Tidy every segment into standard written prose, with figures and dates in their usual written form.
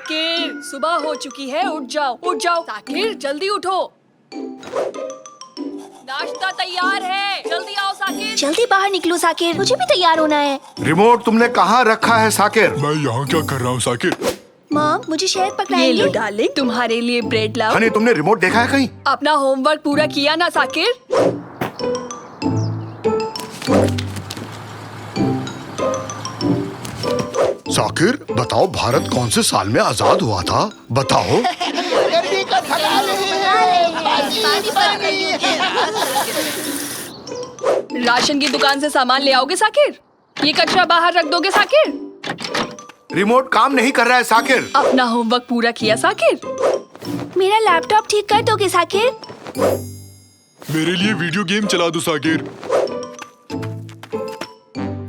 साकिर, सुबह हो चुकी है, उठ जाओ साकिर, जल्दी उठो। नाश्ता तैयार है, जल्दी आओ साकिर। जल्दी बाहर निकलो साकिर, मुझे भी तैयार होना है। रिमोट तुमने कहाँ रखा है साकिर? मैं यहाँ क्या कर रहा हूँ साकिर? मॉम, मुझे शहद ये पकड़ाएंगे? लो डार्लिंग, तुम्हारे लिए ब्रेड लाओ। हनी तुमने रिमोट देखा है कहीं? अपना होमवर्क पूरा किया ना साकिर? साकिर बताओ, भारत कौन से साल में आजाद हुआ था? बताओ। राशन की दुकान से सामान ले आओगे साकिर? ये कचरा बाहर रख दोगे साकिर? रिमोट काम नहीं कर रहा है साकिर। अपना होमवर्क पूरा किया साकिर? मेरा लैपटॉप ठीक कर दोगे साकिर? मेरे लिए वीडियो गेम चला दो साकिर।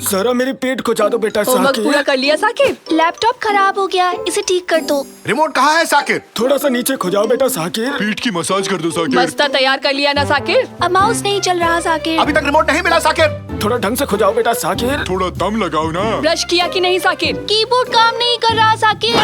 जरा मेरे पेट को जा दो बेटा होमवर्क पूरा साकिर। कर लिया साकिर? लैपटॉप खराब हो गया है, इसे ठीक कर दो। रिमोट कहाँ है साकिर? थोड़ा सा नीचे खो जाओ बेटा साकिर। पीठ की मसाज कर दो साकिर। बस्ता तैयार कर लिया ना साकिर? अब माउस नहीं चल रहा साकिर। अभी तक रिमोट नहीं मिला साकिर। थोड़ा ढंग से खो जाओ बेटा साकिर। थोड़ा दम लगाओ ना। ब्रश किया कि नहीं साकिर? कीबोर्ड काम नहीं कर रहा साकिर।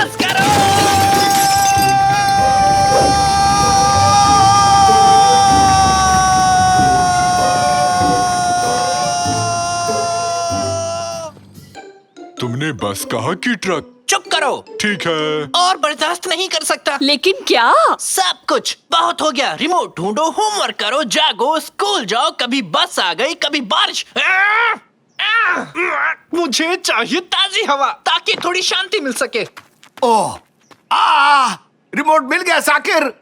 तुमने बस कहा कि ट्रक? चुप करो। ठीक है। और बर्दाश्त नहीं कर सकता। लेकिन क्या? सब कुछ बहुत हो गया। रिमोट ढूंढो, होमवर्क करो, जागो, स्कूल जाओ। कभी बस आ गई, कभी बारिश। मुझे चाहिए ताजी हवा ताकि थोड़ी शांति मिल सके। ओह, रिमोट मिल गया साकिर।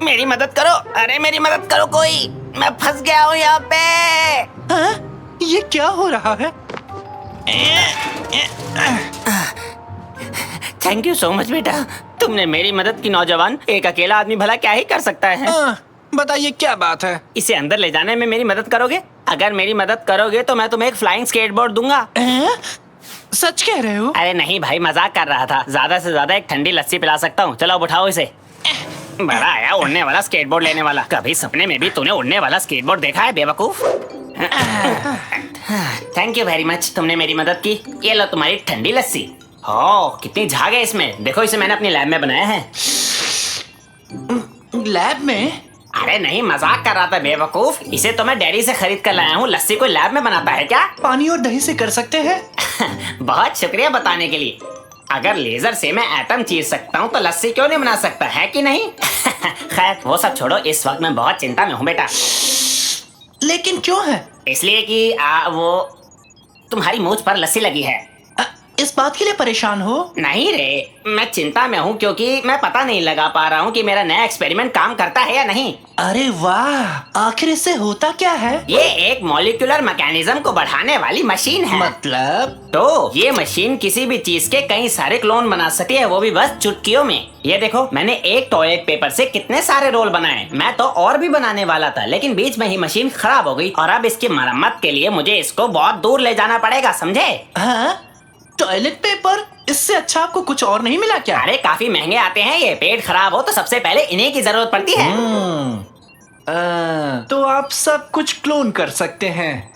मेरी मदद करो, अरे मेरी मदद करो कोई, मैं फंस गया हूँ यहाँ पे। ये क्या हो रहा है? थैंक यू सो मच बेटा, तुमने मेरी मदद की। नौजवान, एक अकेला आदमी भला क्या ही कर सकता है। बताइए क्या बात है? इसे अंदर ले जाने में मेरी मदद करोगे? अगर मेरी मदद करोगे तो मैं तुम्हें एक फ्लाइंग स्केटबोर्ड दूंगा। सच कह रहे हो? अरे नहीं भाई, मजाक कर रहा था। ज्यादा से ज्यादा एक ठंडी लस्सी पिला सकता हूँ। चलो अब उठाओ इसे। बड़ा आया उड़ने वाला स्केटबोर्ड लेने वाला। कभी सपने में भी तूने उड़ने वाला स्केटबोर्ड देखा है बेवकूफ? थैंक यू वेरी मच, तुमने मेरी मदद की। ये लो तुम्हारी ठंडी लस्सी। ओह, कितनी झाग है इसमें। देखो, इसे मैंने अपनी लैब में बनाया है। लैब में? अरे नहीं, मजाक कर रहा था बेवकूफ। इसे तो मैं डेयरी से खरीद कर लाया हूँ। लस्सी कोई लैब में बनाता है क्या? पानी और दही से कर सकते हैं। बहुत शुक्रिया बताने के लिए। अगर लेजर से मैं एटम चीर सकता हूँ तो लस्सी क्यों नहीं बना सकता, है कि नहीं? खैर वो सब छोड़ो, इस वक्त मैं बहुत चिंता में हूँ बेटा। लेकिन क्यों है? इसलिए कि वो तुम्हारी मूंछ पर लस्सी लगी है। इस बात के लिए परेशान हो? नहीं रे, मैं चिंता में हूँ क्योंकि मैं पता नहीं लगा पा रहा हूँ कि मेरा नया एक्सपेरिमेंट काम करता है या नहीं। अरे वाह, आखिर इससे होता क्या है? ये एक मॉलिक्यूलर मैकेनिज्म को बढ़ाने वाली मशीन है। मतलब? तो ये मशीन किसी भी चीज के कई सारे क्लोन बना सकती है, वो भी बस चुटकियों में। ये देखो, मैंने एक टॉयलेट पेपर से कितने सारे रोल बनाए। मैं तो और भी बनाने वाला था, लेकिन बीच में ही मशीन खराब हो गई और अब इसकी मरम्मत के लिए मुझे इसको बहुत दूर ले जाना पड़ेगा, समझे? हाँ? Toilet paper? इससे अच्छा आपको कुछ और नहीं मिला क्या? अरे काफी महंगे आते हैं ये। पेट खराब हो तो सबसे पहले इन्हीं की जरूरत पड़ती है। तो आप सब कुछ क्लोन कर सकते हैं।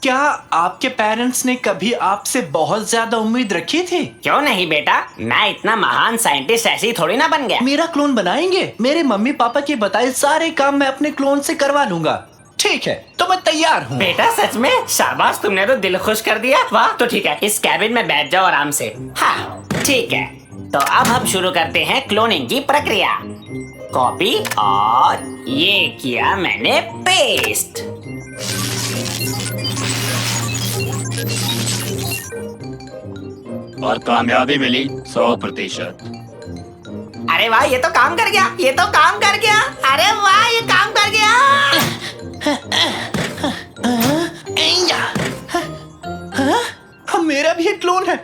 क्या आपके पेरेंट्स ने कभी आपसे बहुत ज्यादा उम्मीद रखी थी? क्यों नहीं बेटा, मैं इतना महान साइंटिस्ट ऐसे ही थोड़ी ना बन गया। मेरा क्लोन बनाएंगे? मेरे मम्मी पापा के बताए सारे काम मैं अपने क्लोन से करवा लूंगा। ठीक है, तो मैं तैयार हूँ। बेटा सच में? शाबाश, तुमने तो दिल खुश कर दिया। वाह, तो ठीक है, इस कैबिन में बैठ जाओ आराम से। हाँ ठीक है, तो अब हम शुरू करते हैं क्लोनिंग की प्रक्रिया। कॉपी और ये किया मैंने पेस्ट। और कामयाबी मिली 100%। अरे वाह, ये तो काम कर गया, ये तो काम कर गया। अरे वाह, ये काम कर गया। हाँ, मेरा भी एक क्लोन है।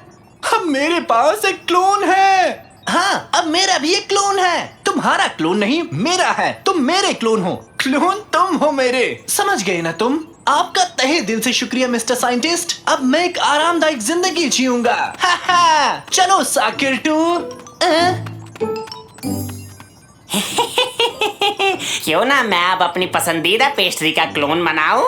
अब मेरे पास एक क्लोन है। हाँ, अब मेरा भी एक क्लोन है। तुम्हारा क्लोन नहीं, मेरा है। तुम मेरे क्लोन हो। क्लोन तुम हो मेरे, समझ गए ना तुम। आपका तहे दिल से शुक्रिया मिस्टर साइंटिस्ट। अब मैं एक आरामदायक जिंदगी जीऊंगा। चलो साकिर टू। क्यों ना मैं अब अपनी पसंदीदा पेस्ट्री का क्लोन बनाऊं?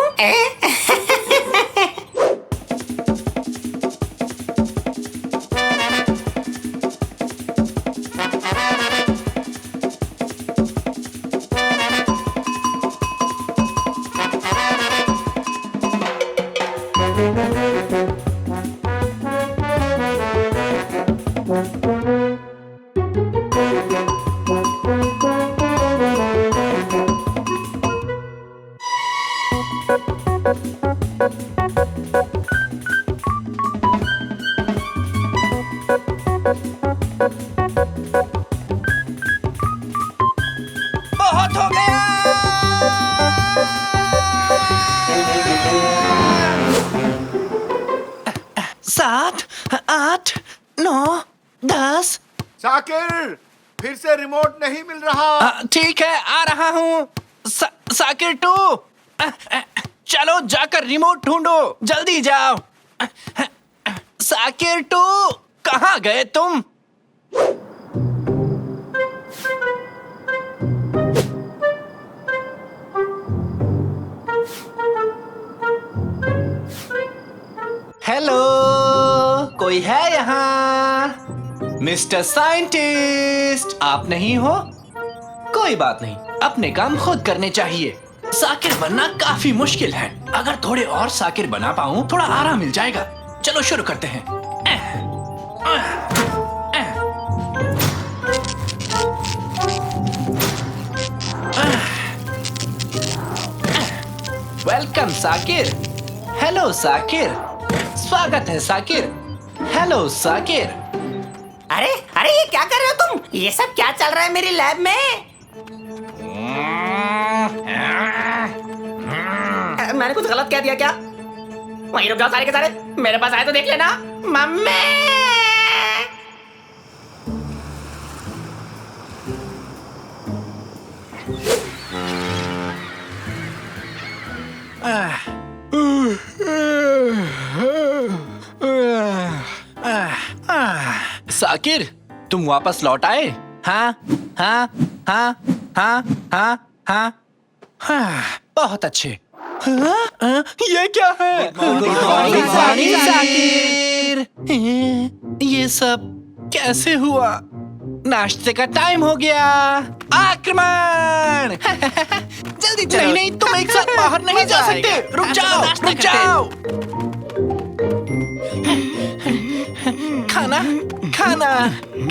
बहुत हो गया। 7, 8, 9, 10। साकिर, फिर से रिमोट नहीं मिल रहा। ठीक है, आ रहा हूँ। साकिर टू, चलो जाकर रिमोट ढूंढो, जल्दी जाओ। साकिर टू, कहाँ गए तुम? हेलो, कोई है यहाँ? मिस्टर साइंटिस्ट, आप नहीं हो? कोई बात नहीं, अपने काम खुद करने चाहिए। साकिर बनना काफी मुश्किल है। अगर थोड़े और साकिर बना पाऊं, थोड़ा आराम मिल जाएगा। चलो शुरू करते हैं। वेलकम साकिर। हेलो साकिर, स्वागत है साकिर। हेलो साकिर। अरे अरे, ये क्या कर रहे हो तुम? ये सब क्या चल रहा है मेरी लैब में? मैंने कुछ गलत कह दिया क्या? वहीं रुक जाओ सारे के सारे, मेरे पास आए तो देख लेना। मम्मी! साकिर, तुम वापस लौट आए? हाँ हाँ हाँ हाँ हाँ हाँ हाँ, बहुत अच्छे। ये क्या है? साकिर, ये सब कैसे हुआ? नाश्ते का टाइम हो गया। आक्रमण! जल्दी चलो। नहीं, तुम एक साथ बाहर नहीं जा सकते। रुक जाओ, रुक जाओ। खाना खाना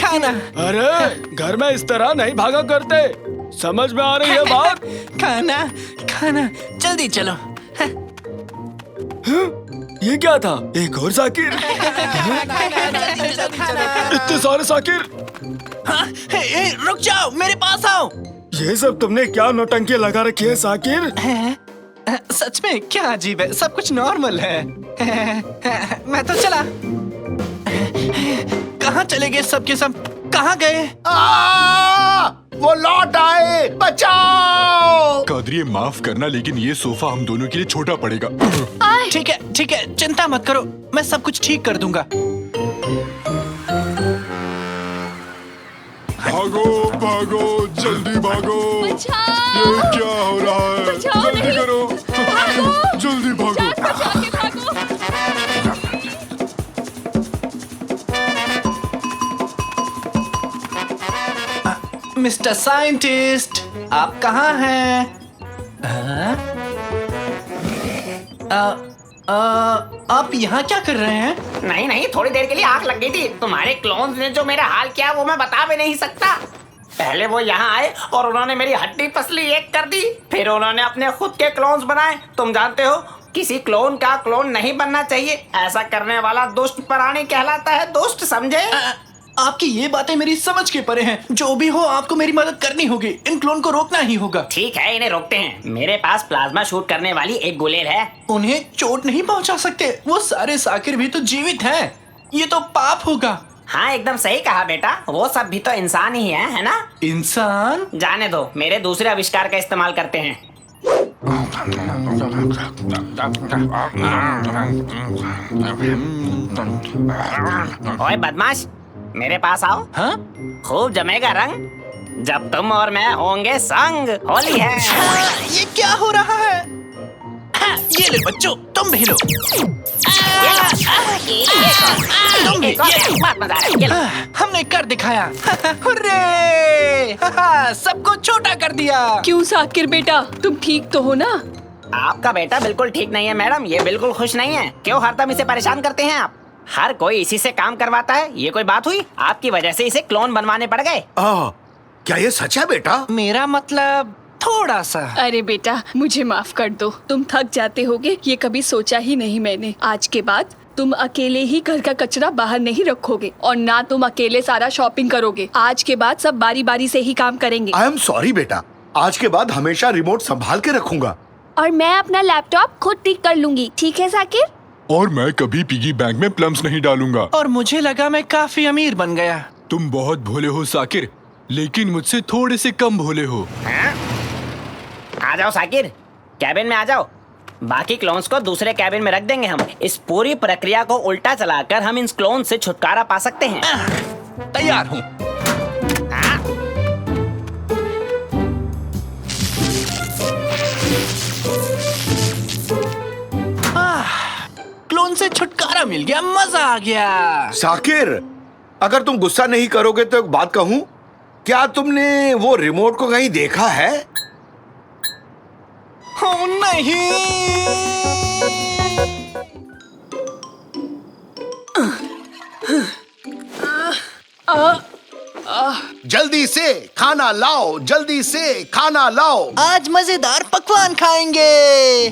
खाना। अरे घर में इस तरह नहीं भागा करते, समझ में आ रही है बात? खाना खाना, जल्दी चलो। ये क्या था? एक और साकिर? इतने सारे साकिर? हाँ, रुक जाओ, मेरे पास आओ। ये सब तुमने क्या नौटंकी लगा रखी है साकिर? सच में क्या अजीब है, सब कुछ नॉर्मल है। मैं तो चला। कहाँ चले गए सब के सब? कहाँ गए? वो लौट आए, बचाओ! कादरी, माफ करना, लेकिन ये सोफा हम दोनों के लिए छोटा पड़ेगा। ठीक है, चिंता मत करो, मैं सब कुछ ठीक कर दूंगा। भागो भागो, जल्दी भागो। बचाओ! ये क्या हो रहा है? बचाओ, जल्दी नहीं। करो, भागो! जल्दी भागो। जान बचा के भागो! मिस्टर साइंटिस्ट, आप कहाँ हैं? आप यहाँ क्या कर रहे हैं? नहीं नहीं, थोड़ी देर के लिए आग लग गई थी। तुम्हारे क्लोन्स ने जो मेरा हाल किया वो मैं बता भी नहीं सकता। पहले वो यहाँ आए और उन्होंने मेरी हड्डी पसली एक कर दी, फिर उन्होंने अपने खुद के क्लोन्स बनाए। तुम जानते हो, किसी क्लोन का क्लोन नहीं बनना चाहिए। ऐसा करने वाला दुष्ट प्राणी कहलाता है। दुष्ट, समझे? आपकी ये बातें मेरी समझ के परे हैं। जो भी हो, आपको मेरी मदद करनी होगी। इन क्लोन को रोकना ही होगा। ठीक है, इन्हें रोकते हैं। मेरे पास प्लाज्मा शूट करने वाली एक गुलेल है। उन्हें चोट नहीं पहुंचा सकते। वो सारे साकिर भी तो जीवित हैं। ये तो पाप होगा। हाँ, एकदम सही कहा बेटा। वो सब भी तो इंसान ही है ना? इंसान? जाने दो, मेरे दूसरे आविष्कार का इस्तेमाल करते हैं। ओए बदमाश, मेरे पास आओ। हाँ? खूब जमेगा रंग जब तुम और मैं होंगे संग। होली है। ये क्या हो रहा है? हाँ, ये ले बच्चों, तुम भी लो। बहुत मजा आ रहा है। ये लो। हमने कर दिखाया। हुर्रे! सबको छोटा कर दिया। क्यों साकिर बेटा, तुम ठीक तो हो ना? आपका बेटा बिल्कुल ठीक नहीं है मैडम, ये बिल्कुल खुश नहीं है। क्यों हरदम इसे परेशान करते हैं आप? हर कोई इसी से काम करवाता है, ये कोई बात हुई? आपकी वजह से इसे क्लोन बनवाने पड़ गए। क्या ये सच है बेटा? मेरा मतलब थोड़ा सा। अरे बेटा, मुझे माफ कर दो, तुम थक जाते होगे, ये कभी सोचा ही नहीं मैंने। आज के बाद तुम अकेले ही घर का कचरा बाहर नहीं रखोगे और ना तुम अकेले सारा शॉपिंग करोगे। आज के बाद सब बारी बारी से ही काम करेंगे। आई एम सॉरी बेटा, आज के बाद हमेशा रिमोट संभाल के रखूंगा। और मैं अपना लैपटॉप खुद ठीक कर लूंगी, ठीक है साकिर? और मैं कभी पिगी बैंक में प्लम्स नहीं डालूंगा। और मुझे लगा मैं काफी अमीर बन गया। तुम बहुत भोले हो साकिर, लेकिन मुझसे थोड़े से कम भोले हो। आ जाओ साकिर, कैबिन में आ जाओ। बाकी क्लोन्स को दूसरे कैबिन में रख देंगे हम। इस पूरी प्रक्रिया को उल्टा चलाकर हम इन क्लोन से छुटकारा पा सकते हैं। तैयार हूँ। क्लोन से छुटकारा मिल गया, मजा आ गया। साकिर, अगर तुम गुस्सा नहीं करोगे तो एक बात कहूं, क्या तुमने वो रिमोट को कहीं देखा है? Oh, नहीं। जल्दी से खाना लाओ, जल्दी से खाना लाओ। आज मजेदार पकवान खाएंगे।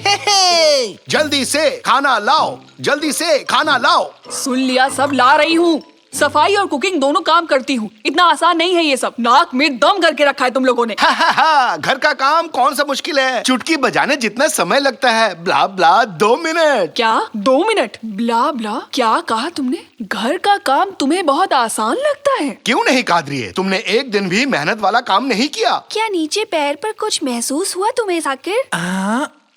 हे हे। जल्दी से खाना लाओ, जल्दी से खाना लाओ। सुन लिया, सब ला रही हूँ। सफाई और कुकिंग दोनों काम करती हूँ, इतना आसान नहीं है ये सब। नाक में दम करके रखा है तुम लोगों ने। घर का काम कौन सा मुश्किल है? चुटकी बजाने जितना समय लगता है, ब्ला ब्ला 2 मिनट। क्या 2 मिनट? ब्ला ब्ला क्या कहा तुमने? घर का काम तुम्हें बहुत आसान लगता है? क्यों नहीं कादरिए, तुमने एक दिन भी मेहनत वाला काम नहीं किया। क्या नीचे पैर पर कुछ महसूस हुआ तुम्हें साकिर?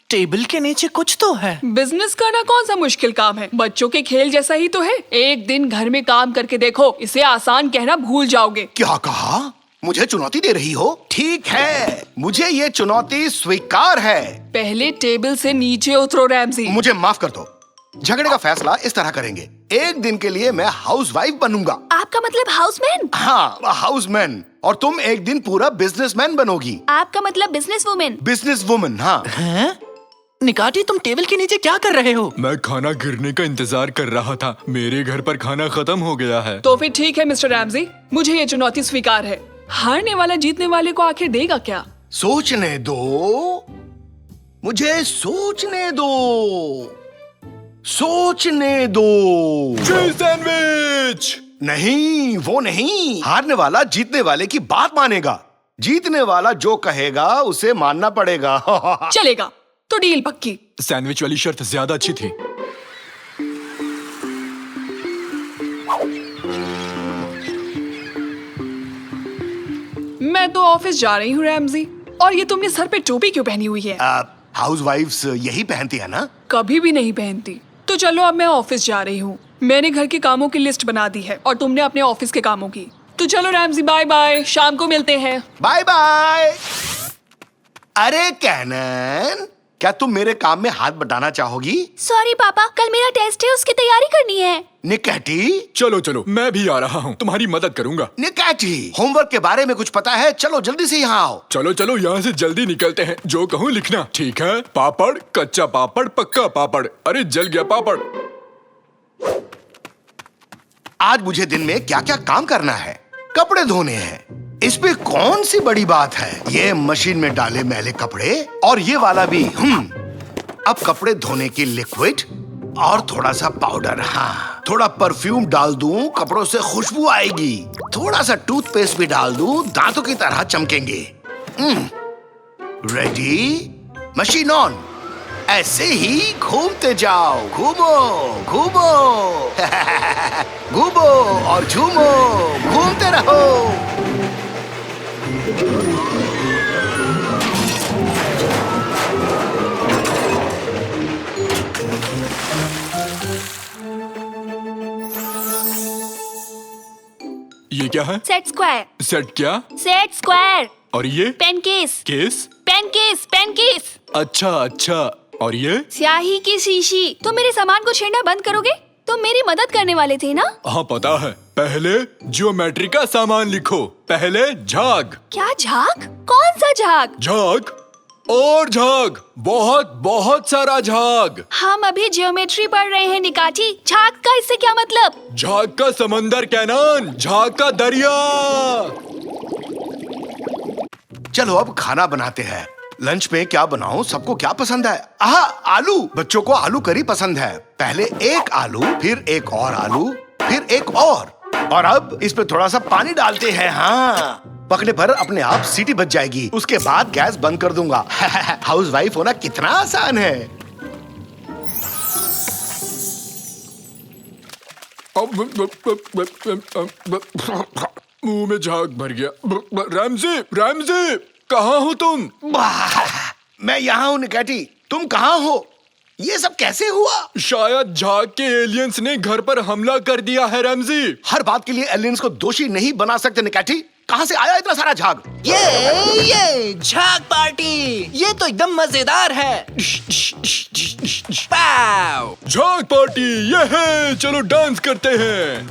टेबल के नीचे कुछ तो है। बिजनेस करना कौन सा मुश्किल काम है? बच्चों के खेल जैसा ही तो है। एक दिन घर में काम करके देखो, इसे आसान कहना भूल जाओगे। क्या कहा? मुझे चुनौती दे रही हो? ठीक है, मुझे ये चुनौती स्वीकार है। पहले टेबल से नीचे उतरो रैमजी। मुझे माफ कर दो। झगड़े का फैसला इस तरह करेंगे, एक दिन के लिए मैं हाउसवाइफ बनूंगा। आपका मतलब हाउसमैन? हाँ, हाउसमैन। और तुम एक दिन पूरा बिजनेसमैन बनोगी। आपका मतलब बिजनेस वुमेन? Business woman. हाँ। निकाटी, तुम टेबल के नीचे क्या कर रहे हो? मैं खाना गिरने का इंतजार कर रहा था। मेरे घर पर खाना खत्म हो गया है। तो फिर ठीक है मिस्टर रैमजी, मुझे ये चुनौती स्वीकार है। हारने वाला जीतने वाले को आखिर देगा क्या? सोचने दो, मुझे सोचने दो, सोचने दो। Cheese sandwich. नहीं, वो नहीं। हारने वाला जीतने वाले की बात मानेगा। जीतने वाला जो कहेगा उसे मानना पड़ेगा। चलेगा, तो डील पक्की। सैंडविच वाली शर्त ज्यादा अच्छी थी। मैं तो ऑफिस जा रही हूँ रैमजी। और ये तुमने सर पे टोपी क्यों पहनी हुई है? हाउसवाइफ्स यही पहनती है ना? कभी भी नहीं पहनती। तो चलो, अब मैं ऑफिस जा रही हूँ। मैंने घर के कामों की लिस्ट बना दी है और तुमने अपने ऑफिस के कामों की। तो चलो रैमजी, बाय बाय, शाम को मिलते हैं। Bye bye. अरे कैनन, क्या तुम मेरे काम में हाथ बटाना चाहोगी? सॉरी पापा, कल मेरा टेस्ट है, उसकी तैयारी करनी है। निकैटी, चलो चलो, मैं भी आ रहा हूँ, तुम्हारी मदद करूँगा। निकैटी, होमवर्क के बारे में कुछ पता है? चलो जल्दी से यहाँ आओ। चलो चलो, यहाँ से जल्दी निकलते हैं। जो कहूँ लिखना, ठीक है? पापड़, कच्चा पापड़, पक्का पापड़। अरे जल गया पापड़। आज मुझे दिन में क्या क्या काम करना है? कपड़े धोने हैं, इस पे कौन सी बड़ी बात है? ये मशीन में डाले मैले कपड़े, और ये वाला भी। अब कपड़े धोने की लिक्विड और थोड़ा सा पाउडर। हाँ, थोड़ा परफ्यूम डाल दूं, कपड़ों से खुशबू आएगी। थोड़ा सा टूथपेस्ट भी डाल दूं, दांतों की तरह चमकेंगे। रेडी? Machine on. ऐसे ही घूमते जाओ, घूमो घूमो घूमो और झूमो, घूमते रहो। क्या है? Set square. सेट क्या? Set square. और ये? Pen case. Case? Pen case. Pen case. अच्छा अच्छा। और ये? स्याही की शीशी। तुम मेरे सामान को छेड़ना बंद करोगे? तुम मेरी मदद करने वाले थे ना? हाँ पता है। पहले ज्योमेट्री का सामान लिखो। पहले झाग। क्या झाग? कौन सा झाग? झाग और झाग, बहुत बहुत सारा झाग। हम अभी ज्योमेट्री पढ़ रहे हैं निकाची। झाग का इससे क्या मतलब? झाग का समंदर कैनान, झाग का दरिया। चलो अब खाना बनाते हैं। लंच में क्या बनाऊं? सबको क्या पसंद है? आलू। बच्चों को आलू करी पसंद है। पहले एक आलू, फिर एक और आलू, फिर एक और अब इस पे थोड़ा सा पानी डालते हैं। हाँ, पकने पर अपने आप सीटी बज जाएगी। उसके बाद गैस बंद कर दूंगा। हाउस वाइफ होना कितना आसान है। मुंह में झाग भर गया। रैमजी, रैमजी, कहाँ हो तुम? मैं यहाँ हूँ निकैटी। तुम कहाँ हो? ये सब कैसे हुआ? शायद झाग के एलियंस ने घर पर हमला कर दिया है रैमजी। हर बात के लिए एलियंस को दोषी नहीं बना सकते निकैटी। कहाँ से आया इतना सारा झाग? ये झाग पार्टी, ये तो एकदम मजेदार है। पाव। झाग पार्टी ये है, चलो डांस करते हैं।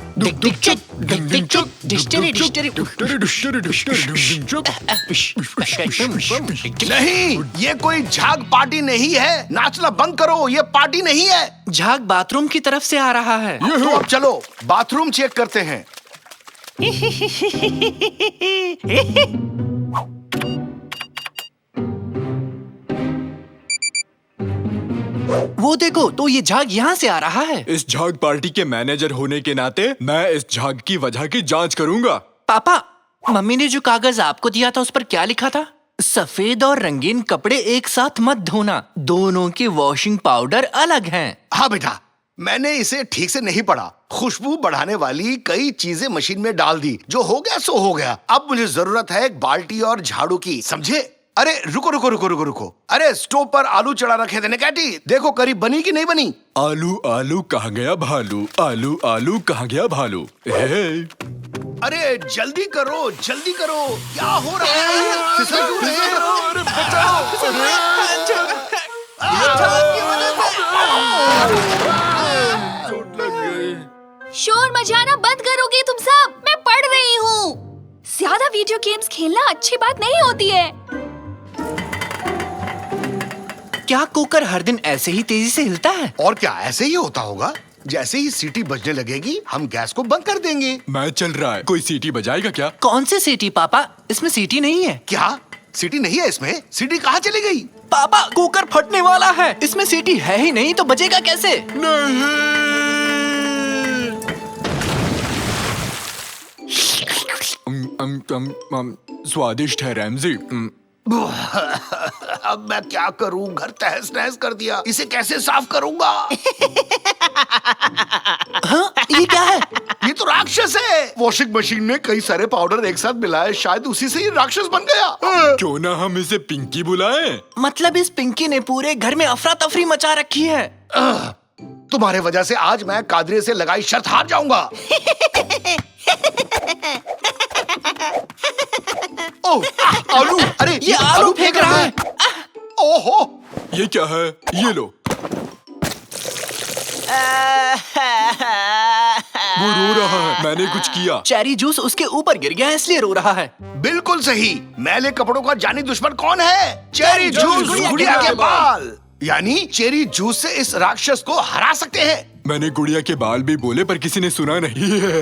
नहीं, ये कोई झाग पार्टी नहीं है। नाचना बंद करो, ये पार्टी नहीं है। झाग बाथरूम की तरफ से आ रहा है। तो अब चलो बाथरूम चेक करते हैं। वो देखो, तो ये झाग यहाँ से आ रहा है। इस झाग पार्टी के मैनेजर होने के नाते मैं इस झाग की वजह की जांच करूंगा। पापा, मम्मी ने जो कागज आपको दिया था उस पर क्या लिखा था? सफेद और रंगीन कपड़े एक साथ मत धोना, दोनों के वॉशिंग पाउडर अलग हैं। हाँ बेटा, मैंने इसे ठीक से नहीं पढ़ा। खुशबू बढ़ाने वाली कई चीजें मशीन में डाल दी। जो हो गया सो हो गया। अब मुझे जरूरत है एक बाल्टी और झाड़ू की, समझे? अरे रुको रुको रुको रुको रुको। अरे स्टोव पर आलू चढ़ा रखे थे निकैटी। देखो करी बनी कि नहीं बनी? आलू आलू कहाँ गया भालू, आलू आलू कहाँ गया भालू। अरे जल्दी करो, जल्दी करो। क्या हो रहा है? फिसल क्यों रहे हैं? शोर मचाना बंद करोगे तुम सब? मैं पढ़ रही हूँ। ज्यादा वीडियो गेम्स खेलना अच्छी बात नहीं होती है। क्या कुकर हर दिन ऐसे ही तेजी से हिलता है? और क्या ऐसे ही होता होगा? जैसे ही सीटी बजने लगेगी हम गैस को बंद कर देंगे। मैं चल रहा है, कोई सीटी बजाएगा क्या? कौन से सीटी पापा? इसमें सीटी नहीं है। क्या सीटी नहीं है इसमें? सीटी कहाँ चली गई? पापा, कुकर फटने वाला है। इसमें सीटी है ही नहीं तो बजेगा कैसे? स्वादिष्ट है रैमजी। अब मैं क्या करूं? घर तहस नहस कर दिया। इसे कैसे साफ करूंगा? हाँ, ये क्या है? ये तो राक्षस है। वॉशिंग मशीन में कई सारे पाउडर एक साथ मिलाए, शायद उसी से ये राक्षस बन गया। क्यों ना हम इसे पिंकी बुलाएं? मतलब इस पिंकी ने पूरे घर में अफरा तफरी मचा रखी है। तुम्हारे वजह से आज मैं कादरे से लगाई शर्त हार जाऊंगा। ओह, आलू! अरे ये आलू फेंक रहा है। ओहो! ये क्या है? ये लो। वो रो रहा है, मैंने कुछ किया। चेरी जूस उसके ऊपर गिर गया इसलिए रो रहा है। बिल्कुल सही। मैले कपड़ों का जानी दुश्मन कौन है? चेरी जूस, गुड़िया के बाल। यानी चेरी जूस से इस राक्षस को हरा सकते हैं। मैंने गुड़िया के बाल भी बोले पर किसी ने सुना नहीं है।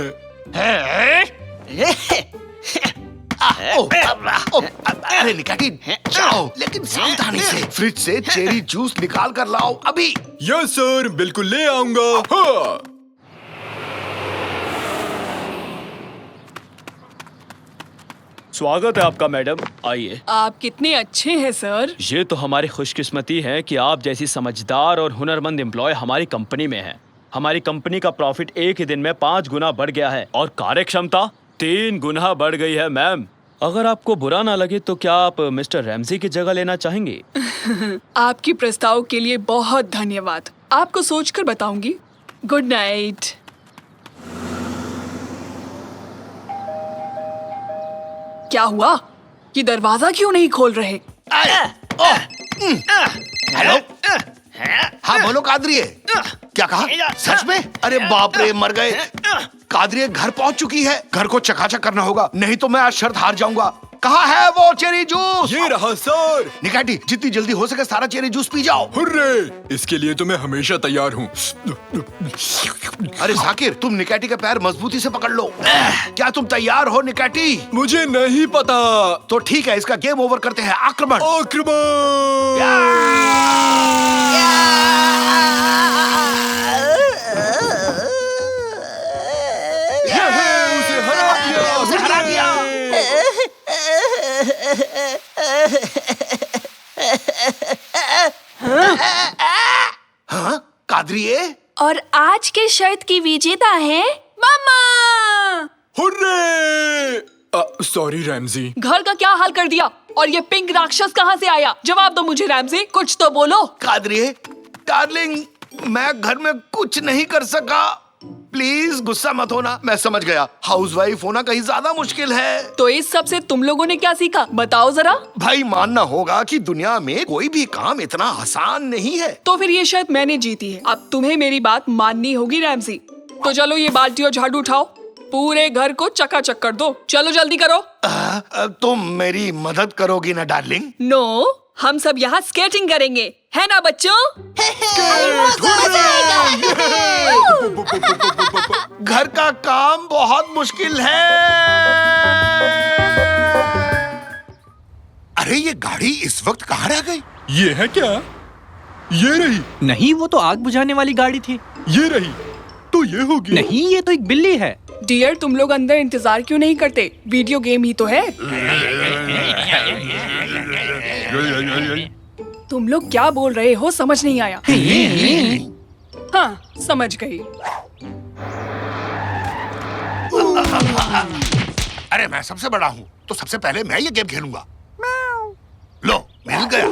अरे निकाटी, जाओ लेकिन सावधानी से। फ्रिज से चेरी जूस निकाल कर लाओ अभी। यस सर, बिल्कुल ले आऊंगा। हाँ। स्वागत है आपका मैडम, आइए। आप कितने अच्छे हैं सर। ये तो हमारी खुशकिस्मती है कि आप जैसी समझदार और हुनरमंद एम्प्लॉय हमारी कंपनी में है। हमारी कंपनी का प्रॉफिट एक ही दिन में 5 गुना बढ़ गया है और कार्यक्षमता 3 गुना बढ़ गई है मैम। अगर आपको बुरा ना लगे तो क्या आप मिस्टर रैमजी की जगह लेना चाहेंगे? आपकी प्रस्ताव के लिए बहुत धन्यवाद। आपको सोचकर बताऊंगी। Good night. क्या हुआ? ये दरवाजा क्यों नहीं खोल रहे? हेलो, हाँ बोलो कादरिए, क्या कहा? सच में? अरे बाप रे, मर गए। कादरिए घर पहुंच चुकी है, घर को चकाचक करना होगा, नहीं तो मैं आज शर्त हार जाऊंगा। कहाँ है वो चेरी जूस? ये रहा सर। निकाटी, जितनी जल्दी हो सके सारा चेरी जूस पी जाओ। हुर्रे! इसके लिए तो मैं हमेशा तैयार हूँ। अरे जाकिर, तुम निकाटी के पैर मजबूती से पकड़ लो। क्या तुम तैयार हो निकाटी? मुझे नहीं पता। तो ठीक है, इसका गेम ओवर करते हैं। आक्रमण! उसे हरा दिया। हाँ कादरिए, और आज के शर्त की विजेता है मम्मा। हुर्रे! Sorry Ramsay. घर का क्या हाल कर दिया? और ये पिंक राक्षस कहाँ से आया? जवाब दो मुझे रैमजी, कुछ तो बोलो। कादरिए डार्लिंग, मैं घर में कुछ नहीं कर सका। प्लीज गुस्सा मत होना, मैं समझ गया। हाउसवाइफ होना कहीं ज्यादा मुश्किल है। तो इस सब से तुम लोगों ने क्या सीखा, बताओ जरा। भाई मानना होगा कि दुनिया में कोई भी काम इतना आसान नहीं है। तो फिर ये शर्त मैंने जीती है, अब तुम्हें मेरी बात माननी होगी रैमजी। तो चलो ये बाल्टी और झाड़ू उठाओ, पूरे घर को चकाचक कर दो। चलो जल्दी करो। तुम मेरी मदद करोगी ना डार्लिंग? नो, हम सब यहाँ स्केटिंग करेंगे, है ना बच्चों? घर का काम बहुत मुश्किल है। अरे ये गाड़ी इस वक्त कहाँ रह गई? ये है क्या? ये रही। नहीं, वो तो आग बुझाने वाली गाड़ी थी। ये रही तो ये होगी। नहीं, ये तो एक बिल्ली है। डियर, तुम लोग अंदर इंतजार क्यों नहीं करते? वीडियो गेम ही तो है। तुम लोग क्या बोल रहे हो, समझ नहीं आया। हाँ, समझ गई। अरे मैं सबसे बड़ा हूँ, तो सबसे पहले मैं ये गेम खेलूंगा। लो, मिल गया।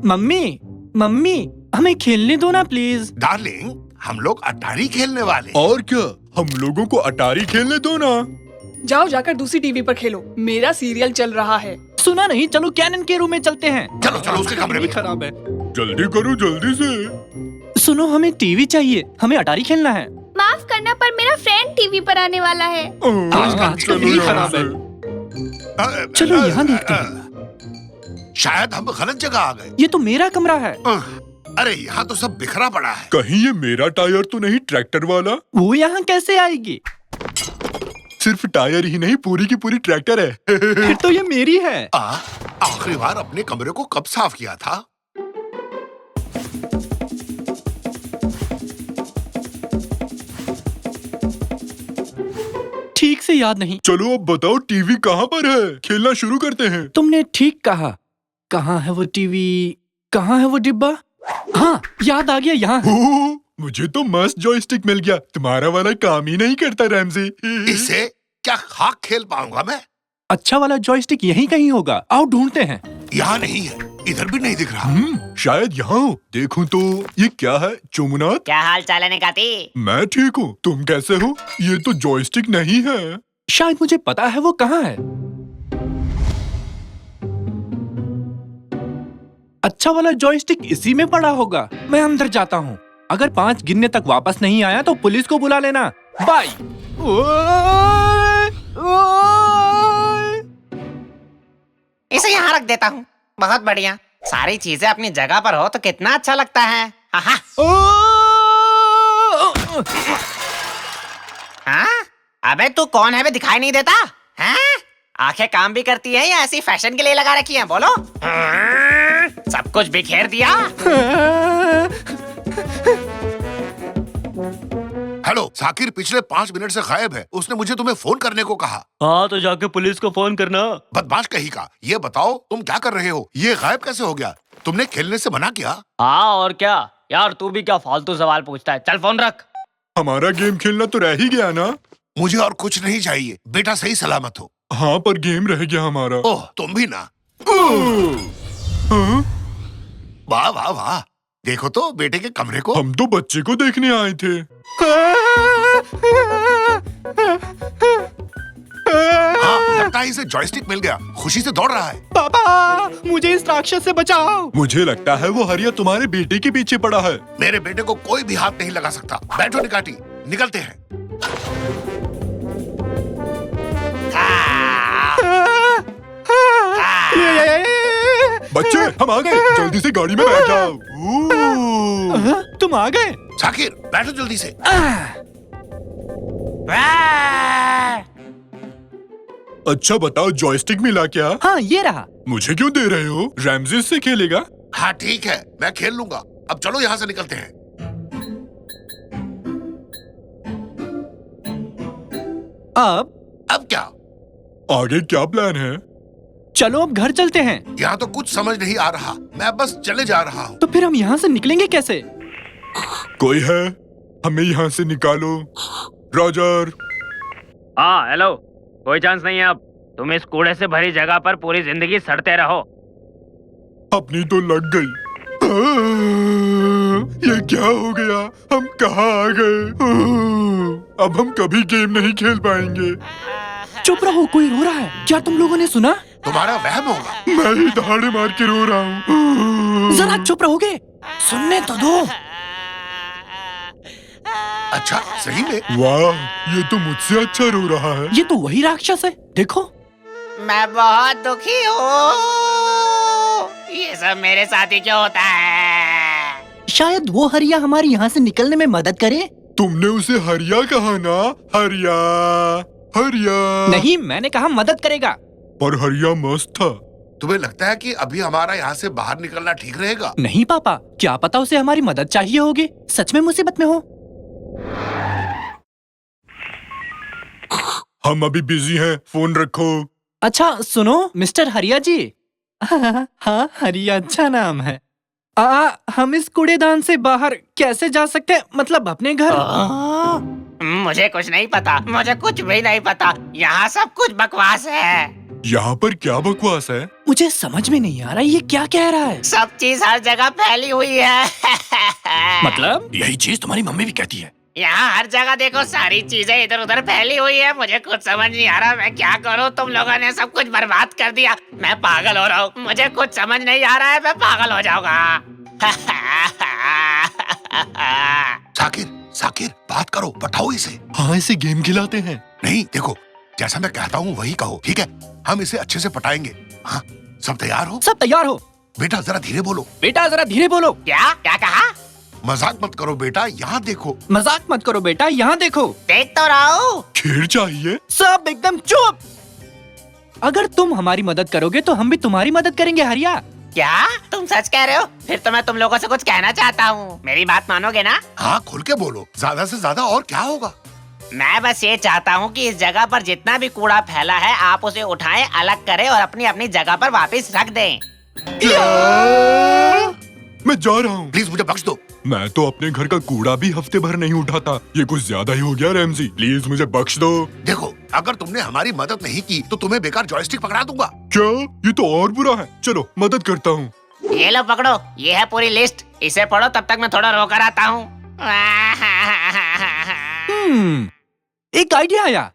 मम्मी, मम्मी, हमें खेलने दो ना प्लीज। डार्लिंग, हम लोग अटारी खेलने वाले। और क्या, हम लोगों को अटारी खेलने दो ना। जाओ जाकर दूसरी टीवी पर खेलो, मेरा सीरियल चल रहा है। सुना नहीं, चलो कैनन के रूम में चलते हैं। चलो चलो, उसके कमरे में। खराब है। जल्दी करो, जल्दी से। सुनो, हमें टीवी चाहिए, हमें अटारी खेलना है। माफ करना, पर मेरा फ्रेंड टीवी पर आने वाला है। टीवी खराब है। चलो यहाँ देखते हैं। शायद हम गलत जगह आ गए। ये तो मेरा कमरा है। अरे यहाँ तो सब बिखरा पड़ा है। कहीं ये मेरा टायर तो नहीं, ट्रैक्टर वाला? वो यहाँ कैसे आएगी? सिर्फ टायर ही नहीं, पूरी की पूरी ट्रैक्टर है। फिर तो ये मेरी है। आखिरी बार अपने कमरे को कब साफ किया था? ठीक से याद नहीं। चलो अब बताओ, टीवी कहाँ पर है? खेलना शुरू करते हैं। तुमने ठीक कहा। कहाँ है वो टीवी? कहाँ है वो डिब्बा? हाँ, याद आ गया, यहाँ है। ओह, मुझे तो मस्त जॉयस्टिक मिल गया। तुम्हारा वाला काम ही नहीं करता रैमजी। इससे क्या खाक खेल पाऊंगा मैं? अच्छा वाला जॉयस्टिक यहीं कहीं होगा, आओ ढूंढते हैं। यहाँ नहीं है, इधर भी नहीं दिख रहा। शायद यहाँ हो। देखूं तो ये क्या है? चुमनाथ, क्या हाल चाल है निकाती? मैं ठीक हूँ, तुम कैसे हो? ये तो जॉयस्टिक नहीं है। शायद मुझे पता है वो कहाँ है। अच्छा वाला जॉयस्टिक इसी में पड़ा होगा। मैं अंदर जाता हूँ। अगर 5 गिनने तक वापस नहीं आया तो पुलिस को बुला लेना। बाय। इसे यहाँ रख देता हूँ। बहुत बढ़िया, सारी चीजें अपनी जगह पर हो तो कितना अच्छा लगता है। हाँ? अबे तू कौन है बे, दिखाई नहीं देता? हैं? आंखें काम भी करती हैं या ऐसी फैशन के लिए लगा रखी हैं? बोलो। सब कुछ बिखेर दिया। हेलो जाकिर, पिछले 5 मिनट से गायब है। उसने मुझे तुम्हें फोन करने को कहा। हाँ, तो जाके पुलिस को फोन करना। बदमाश कहीं का। ये बताओ तुम क्या कर रहे हो? ये गायब कैसे हो गया? तुमने खेलने से मना किया? हाँ और क्या यार, तू भी क्या फालतू सवाल पूछता है। चल फोन रख। हमारा गेम खेलना तो रह ही गया ना। मुझे और कुछ नहीं चाहिए, बेटा सही सलामत हो। हाँ, पर गेम रह गया हमारा। ओह, तुम भी ना। वाह वाह वाह, देखो तो बेटे के कमरे को। हम तो बच्चे को देखने आए थे। हाँ, लगता है इसे जॉयस्टिक मिल गया। खुशी से दौड़ रहा है। पापा, मुझे इस राक्षस से बचाओ। मुझे लगता है वो हरिया तुम्हारे बेटे के पीछे पड़ा है। मेरे बेटे को कोई भी हाथ नहीं लगा सकता। बैठो निकाटी, निकलते हैं। बच्चे, हम आ गए। जल्दी से गाड़ी में बैठ जाओ। तुम आ गए? शाकिर, बैठो जल्दी से। अच्छा बताओ, जॉयस्टिक मिला क्या? हाँ, ये रहा। मुझे क्यों दे रहे हो? रैमजेस से खेलेगा? हाँ ठीक है, मैं खेल लूंगा। अब चलो यहाँ से निकलते हैं। अब क्या? आगे क्या प्लान है? चलो अब घर चलते हैं। यहाँ तो कुछ समझ नहीं आ रहा। मैं बस चले जा रहा हूँ। तो फिर हम यहाँ से निकलेंगे कैसे? कोई है? हमें यहाँ से निकालो। रॉजर। हाँ हेलो, कोई चांस नहीं है अब। तुम इस कूड़े से भरी जगह पर पूरी जिंदगी सड़ते रहो। अपनी तो लग गई। ये क्या हो गया? हम कहाँ आ गए? अब हम कभी गेम नहीं खेल पाएंगे। चुप रहो, कोई रो रहा है। क्या तुम लोगों ने सुना? तुम्हारा वहम होगा। मैं ही दहाड़े मार के रो रहा हूँ। जरा चुप रहोगे? सुनने तो दो। अच्छा, सही में? वाह, ये तो मुझसे अच्छा रो रहा है। ये तो वही राक्षस है, देखो। मैं बहुत दुखी हूँ। ये सब मेरे साथ ही क्यों होता है? शायद वो हरिया हमारी यहाँ से निकलने में मदद करे। तुमने उसे हरिया कहा ना? हरिया, हरिया। नहीं, मैंने कहा मदद करेगा। पर हरिया मस्त था। तुम्हें लगता है कि अभी हमारा यहाँ से बाहर निकलना ठीक रहेगा? नहीं पापा, क्या पता उसे हमारी मदद चाहिए होगी। सच में मुसीबत में हो। हम अभी बिजी हैं, फोन रखो। अच्छा सुनो मिस्टर हरिया जी। हाँ, हरिया अच्छा नाम है। हम इस कूड़ेदान से बाहर कैसे जा सकते हैं? मतलब अपने घर। मुझे कुछ नहीं पता, मुझे कुछ भी नहीं पता। यहाँ सब कुछ बकवास है। यहाँ पर क्या बकवास है? मुझे समझ में नहीं आ रहा ये क्या कह रहा है। सब चीज हर जगह फैली हुई है। मतलब? यही चीज तुम्हारी मम्मी भी कहती है। यहाँ हर जगह देखो, सारी चीजें इधर उधर फैली हुई है। मुझे कुछ समझ नहीं आ रहा, मैं क्या करूँ? तुम लोगों ने सब कुछ बर्बाद कर दिया। मैं पागल हो रहा हूँ, मुझे कुछ समझ नहीं आ रहा है, मैं पागल हो जाऊंगा। शाकिर, शाकिर, बात करो, बताओ इसे। हाँ, इसे गेम खिलाते हैं। नहीं, देखो, जैसा मैं कहता हूँ वही कहो, ठीक है? हम इसे अच्छे से पटाएंगे। हाँ, सब तैयार हो? सब तैयार हो। बेटा जरा धीरे बोलो। बेटा जरा धीरे बोलो। क्या क्या कहा? मजाक मत करो बेटा, यहाँ देखो। मजाक मत करो बेटा, यहाँ देखो। देख तो रहा हूँ। खेल चाहिए। सब एकदम चुप। अगर तुम हमारी मदद करोगे तो हम भी तुम्हारी मदद करेंगे हरिया। क्या तुम सच कह रहे हो? फिर तो मैं तुम लोगों से कुछ कहना चाहता हूँ, मेरी बात मानोगे ना? हाँ, खुल के बोलो। ज्यादा से ज्यादा और क्या होगा? मैं बस ये चाहता हूँ कि इस जगह पर जितना भी कूड़ा फैला है, आप उसे उठाएं, अलग करें और अपनी अपनी जगह पर वापस रख दें। मैं जा रहा हूँ। प्लीज मुझे बख्श दो। मैं तो अपने घर का कूड़ा भी हफ्ते भर नहीं उठाता। ये कुछ ज्यादा ही हो गया रैमजी, प्लीज मुझे बख्श दो। देखो, अगर तुमने हमारी मदद नहीं की तो तुम्हें बेकार जॉयस्टिक पकड़ा दूंगा। क्या? ये तो और बुरा है। चलो मदद करता हूँ। ये लो पकड़ो, ये है पूरी लिस्ट। इसे पढ़ो, तब तक मैं थोड़ा रोकर आता हूँ। एक आइडिया आया।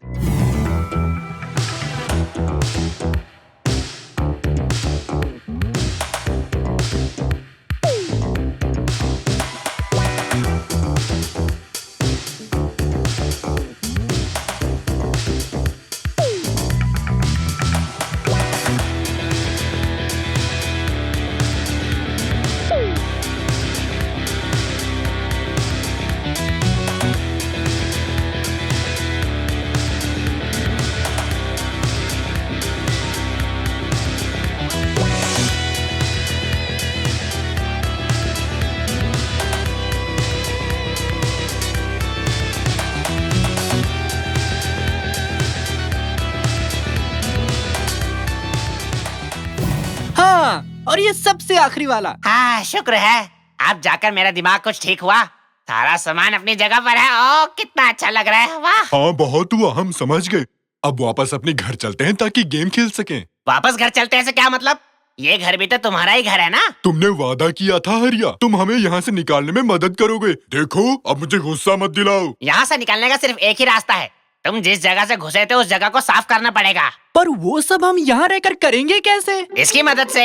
और ये सबसे आखिरी वाला। हाँ, शुक्र है, अब जाकर मेरा दिमाग कुछ ठीक हुआ। सारा सामान अपनी जगह पर है। ओह, कितना अच्छा लग रहा है। वाह। हाँ, बहुत हुआ, हम समझ गए। अब वापस अपने घर चलते हैं ताकि गेम खेल सकें। वापस घर चलते हैं से क्या मतलब? ये घर भी तो तुम्हारा ही घर है ना? तुमने वादा किया था हरिया, तुम हमें यहाँ से निकालने में मदद करोगे। देखो, अब मुझे गुस्सा मत दिलाओ। यहाँ से निकलने का सिर्फ एक ही रास्ता है, तुम जिस जगह से घुसे थे उस जगह को साफ करना पड़ेगा। पर वो सब हम यहाँ रहकर करेंगे कैसे? इसकी मदद से।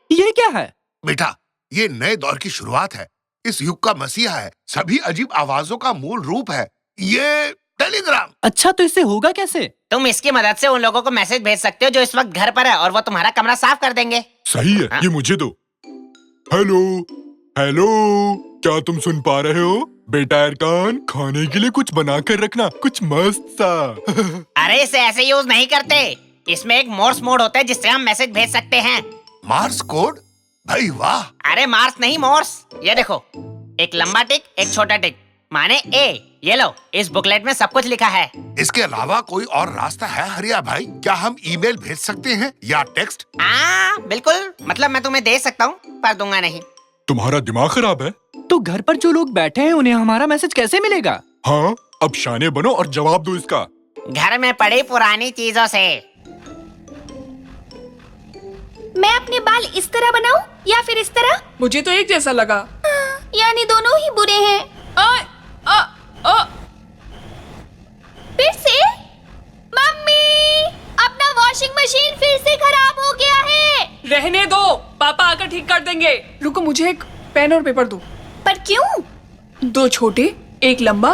ये क्या है? बेटा, ये नए दौर की शुरुआत है। इस युग का मसीहा है। सभी अजीब आवाजों का मूल रूप है ये टेलीग्राम। अच्छा, तो इससे होगा कैसे? तुम इसकी मदद से उन लोगों को मैसेज भेज सकते हो जो इस वक्त घर पर है, और वो तुम्हारा कमरा साफ कर देंगे। सही है, ये मुझे दो। हेलो हेलो, क्या तुम सुन पा रहे हो? बेटा अरकान, खाने के लिए कुछ बना कर रखना, कुछ मस्त सा। अरे इसे ऐसे यूज नहीं करते। इसमें एक मोर्स मोड होता है जिससे हम मैसेज भेज सकते हैं। Mars code? भाई वाह। अरे मार्स नहीं, मोर्स। ये देखो, एक लंबा टिक, एक छोटा टिक, माने ए। ये लो, इस बुकलेट में सब कुछ लिखा है। इसके अलावा कोई और रास्ता है हरिया भाई? क्या हम ईमेल भेज सकते हैं या टेक्स्ट? बिल्कुल, मतलब मैं तुम्हें दे सकता हूँ पर दूंगा नहीं। तुम्हारा दिमाग खराब है? तो घर पर जो लोग बैठे हैं उन्हें हमारा मैसेज कैसे मिलेगा? हाँ, अब शाने बनो और जवाब दो इसका। घर में पड़ी पुरानी चीजों से। मैं अपने बाल इस तरह बनाऊं या फिर इस तरह? मुझे तो एक जैसा लगा। यानी दोनों ही बुरे हैं। फिर से? मम्मी, अपना वॉशिंग मशीन फिर से खराब हो गया है। रहने दो, पापा आकर ठीक कर देंगे। रुको, मुझे एक पेन और पेपर दो। पर क्यों? 2 छोटे, एक लंबा,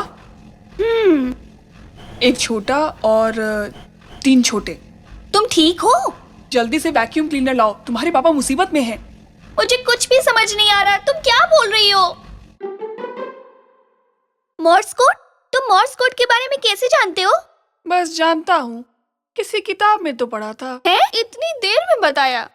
एक छोटा और 3 छोटे। तुम ठीक हो? जल्दी से वैक्यूम क्लीनर लाओ, तुम्हारे पापा मुसीबत में हैं। मुझे कुछ भी समझ नहीं आ रहा, तुम क्या बोल रही हो? Morse code? तुम मोर्स कोड के बारे में कैसे जानते हो? बस जानता हूँ, किसी किताब में तो पढ़ा था। है? इतनी देर में बताया।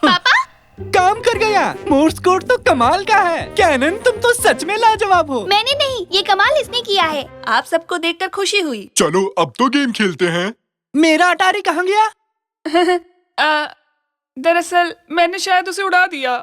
पापा, काम कर गया। मोर्स कोड तो कमाल का है। कैनन, तुम तो सच में लाजवाब हो। मैंने नहीं, ये कमाल इसने किया है। आप सबको देखकर खुशी हुई। चलो अब तो गेम खेलते हैं। मेरा अटारी कहाँ गया? दरअसल मैंने शायद उसे उड़ा दिया।